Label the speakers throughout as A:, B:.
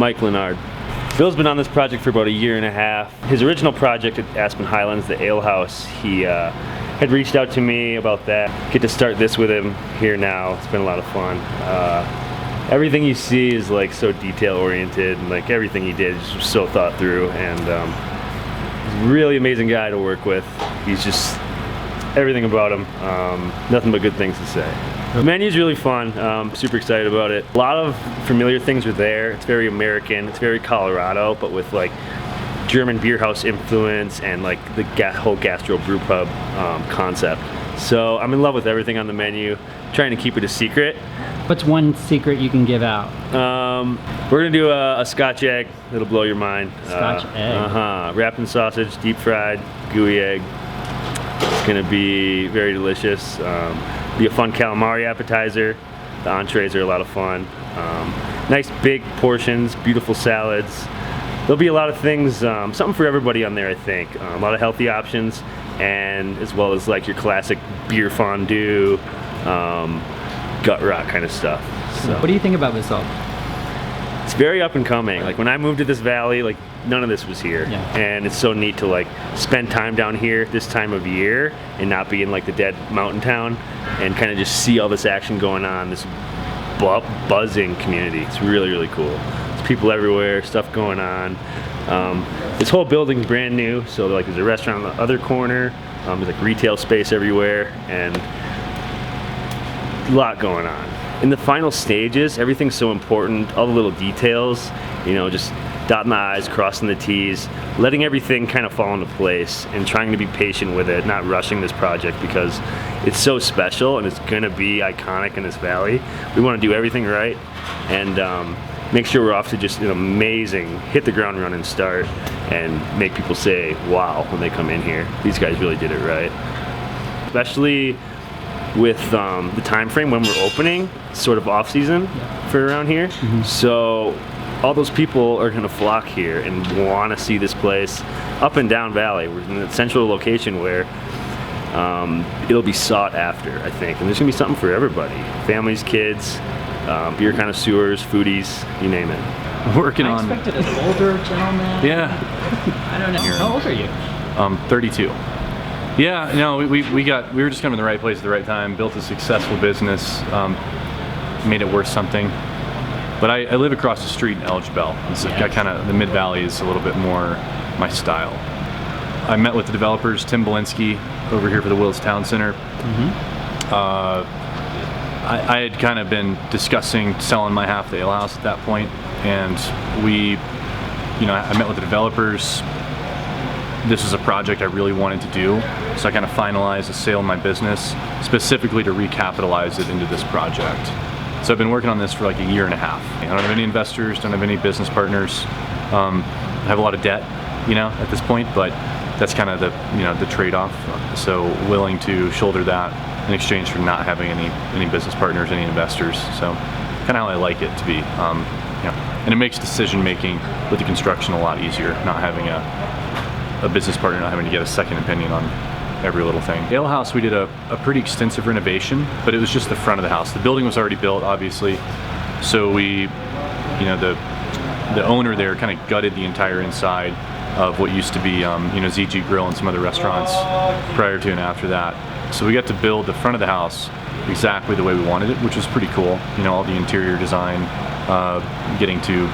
A: Mike Lennard. Bill's been on this project for about a year and a half. His original project at Aspen Highlands, the Ale House, he had reached out to me about that. Get to start this with him here now. It's been a lot of fun. Everything you see is like so detail oriented, and like everything he did is just so thought through, and he's a really amazing guy to work with. He's just everything about him, nothing but good things to say. The menu's really fun. Super excited about it. A lot of familiar things are there. It's very American. It's very Colorado, but with like German beer house influence and like the whole gastro brew pub concept. So I'm in love with everything on the menu. Trying to keep it a secret.
B: What's one secret you can give out?
A: We're gonna do a Scotch egg. It'll blow your mind.
B: Scotch egg.
A: Wrapped in sausage, deep fried, gooey egg. It's gonna be very delicious. Be a fun calamari appetizer. The entrees are a lot of fun. Nice big portions, beautiful salads. There'll be a lot of things, something for everybody on there, I think. A lot of healthy options, and as well as like your classic beer fondue, gut rot kind of stuff. So.
B: What do you think about Basalt?
A: It's very up and coming. Like when I moved to this valley, like none of this was here, and it's so neat to like spend time down here this time of year and not be in like the dead mountain town, and kind of just see all this action going on, this buzzing community. It's really, really cool. There's people everywhere, stuff going on. This whole building's brand new, so like there's a restaurant on the other corner. There's like retail space everywhere, and a lot going on. In the final stages, everything's so important, all the little details, you know, just dotting the I's, crossing the T's, letting everything kind of fall into place and trying to be patient with it, not rushing this project because it's so special and it's gonna be iconic in this valley. We wanna do everything right and make sure we're off to just an amazing, hit the ground running start and make people say, wow, when they come in here. These guys really did it right. Especially with the time frame when we're opening, sort of off season for around here. So all those people are gonna flock here and wanna see this place up and down valley. We're in a central location where it'll be sought after, I think. And there's gonna be something for everybody. Families, kids, beer connoisseurs, foodies, you name it.
C: Working on.
B: I expected an older gentleman.
C: Yeah.
B: I don't know. How old are you?
C: 32. Yeah, no, we were just kind of in the right place at the right time, built a successful business, made it worth something. But I live across the street in Elgin Bell. It's kind of, the Mid-Valley is a little bit more my style. I met with the developers, Tim Belinsky, over here for the Wills Town Center. I had kind of been discussing selling my half of the ale house at that point, and I met with the developers. This was a project I really wanted to do, so I kind of finalized the sale of my business specifically to recapitalize it into this project. So I've been working on this for like a year and a half. I don't have any investors, don't have any business partners. I have a lot of debt, at this point, but that's kind of the trade-off. So willing to shoulder that in exchange for not having any business partners, any investors. So kind of how I like it to be. And it makes decision making with the construction a lot easier, not having a business partner, not having to get a second opinion on every little thing. Ale House, we did a pretty extensive renovation, but it was just the front of the house. The building was already built, obviously, so we, the owner there kind of gutted the entire inside of what used to be, ZG Grill and some other restaurants prior to and after that. So we got to build the front of the house exactly the way we wanted it, which was pretty cool. All the interior design, getting to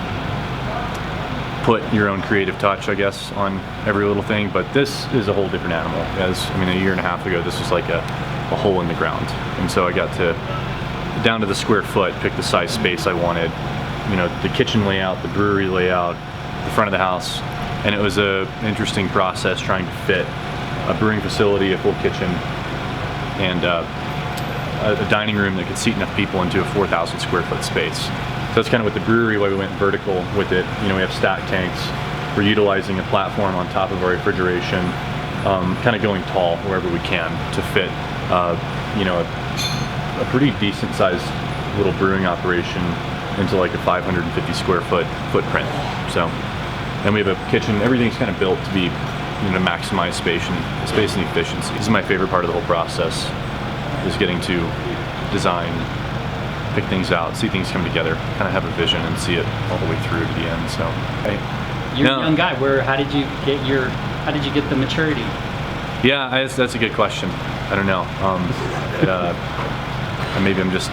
C: put your own creative touch, I guess, on every little thing, but this is a whole different animal. A year and a half ago, this was like a hole in the ground. And so I got to, down to the square foot, pick the size space I wanted, the kitchen layout, the brewery layout, the front of the house. And it was an interesting process trying to fit a brewing facility, a full kitchen, and a dining room that could seat enough people into a 4,000 square foot space. So that's kind of with the brewery, why we went vertical with it. We have stacked tanks. We're utilizing a platform on top of our refrigeration, kind of going tall wherever we can to fit, a pretty decent sized little brewing operation into like a 550 square foot footprint. So, and we have a kitchen. Everything's kind of built to be, to maximize space and efficiency. This is my favorite part of the whole process, is getting to design, pick things out, see things come together, kind of have a vision and see it all the way through to the end. So,
B: You're a young guy. How did you get the maturity?
C: Yeah, that's a good question. I don't know. Maybe I'm just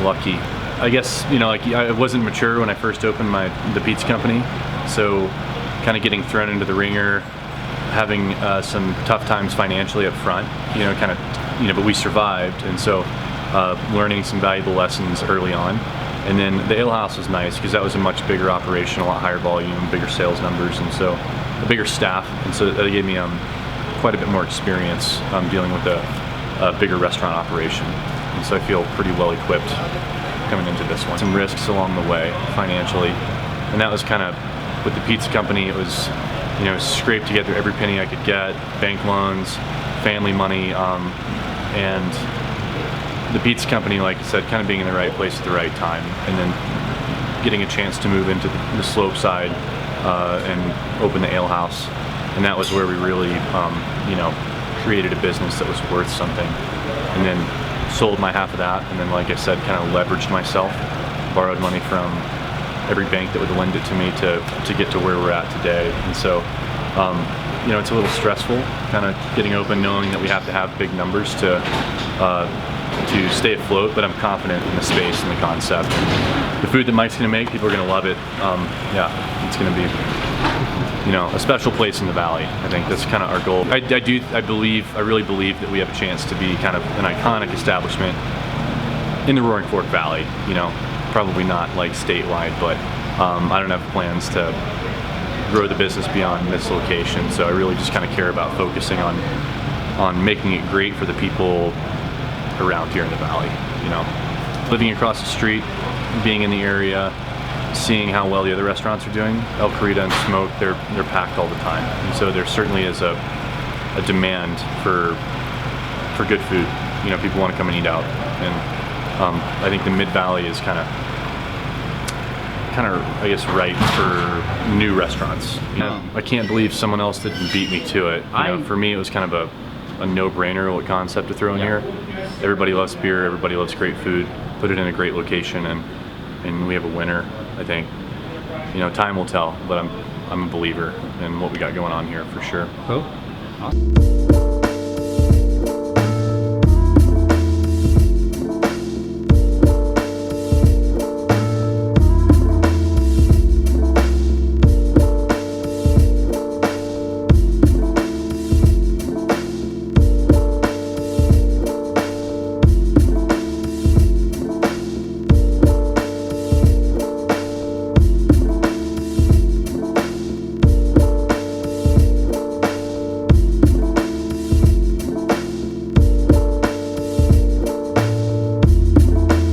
C: lucky. I guess, you know, like I wasn't mature when I first opened the pizza company, so kind of getting thrown into the ringer, having some tough times financially up front, you know, kind of, you know, but we survived, and so learning some valuable lessons early on. And then the ale house was nice because that was a much bigger operation, a lot higher volume, bigger sales numbers, and so a bigger staff, and so that gave me quite a bit more experience dealing with a bigger restaurant operation. And so I feel pretty well equipped coming into this one. Some risks along the way financially, and that was kind of with the pizza company. It was, you know, scrape together every penny I could get, bank loans, family money, and the pizza company, like I said, kind of being in the right place at the right time, and then getting a chance to move into the slope side and open the ale house. And that was where we really, you know, created a business that was worth something. And then sold my half of that, and then, like I said, kind of leveraged myself, borrowed money from every bank that would lend it to me to get to where we're at today. And so, you know, it's a little stressful, kind of getting open, knowing that we have to have big numbers to stay afloat. But I'm confident in the space and the concept. And the food that Mike's going to make, people are going to love it. Yeah, it's going to be, you know, a special place in the valley. I think that's kind of our goal. I really believe that we have a chance to be kind of an iconic establishment in the Roaring Fork Valley. You know, probably not like statewide, but I don't have plans to grow the business beyond this location. So I really just kind of care about focusing on making it great for the people around here in the valley. You know, living across the street, being in the area, seeing how well the other restaurants are doing. El Carita and Smoke, they're packed all the time, and so there certainly is a demand for good food. You know, people want to come and eat out, and I think the Mid Valley is kind of I guess ripe for new restaurants. You know, I can't believe someone else didn't beat me to it. You know, for me it was kind of a no-brainer what concept to throw in here. Everybody loves beer, everybody loves great food. Put it in a great location, and we have a winner. I think, you know, time will tell, but I'm a believer in what we got going on here for sure.
B: Cool. Awesome.